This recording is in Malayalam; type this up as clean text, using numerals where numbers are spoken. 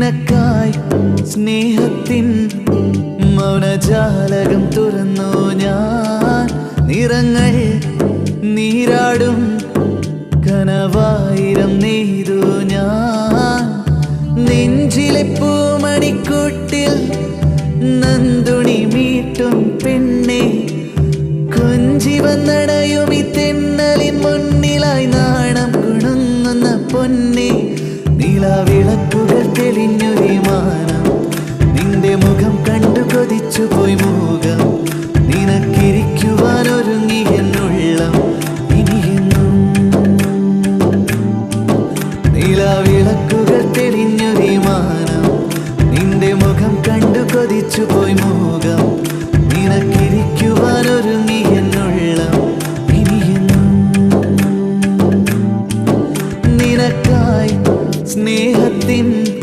നിനക്കായി സ്നേഹത്തിൻ മൗനജാലകം തുറന്നു ഞാൻ. നിറങ്ങൾ നീരാടും കനവായിരം നെയ്തു ഞാൻ. നെഞ്ചിലെ പൂമണിക്കൂട്ടിൽ നന്ദുണി മീട്ടും പെണ്ണെ, കൊഞ്ചി വന്നടയും ഈ തെന്നലിൻ മുന്നിലായി നാണം കുണുങ്ങുന്ന പൊന്നെ. നിലാവിളക്കുകൾ തെളിഞ്ഞൊരു മാനം, നിന്റെ മുഖം കണ്ടു കൊതിച്ചു പോയി മുഖം. നിനക്കിരിക്കുവാൻ ഒരുങ്ങി എന്നുള്ളം ഇനിയെന്നും. നിലാവിളക്കുകൾ തെളിഞ്ഞൊരു മാനം, നിന്റെ മുഖം കണ്ടു കൊതിച്ചു പോയി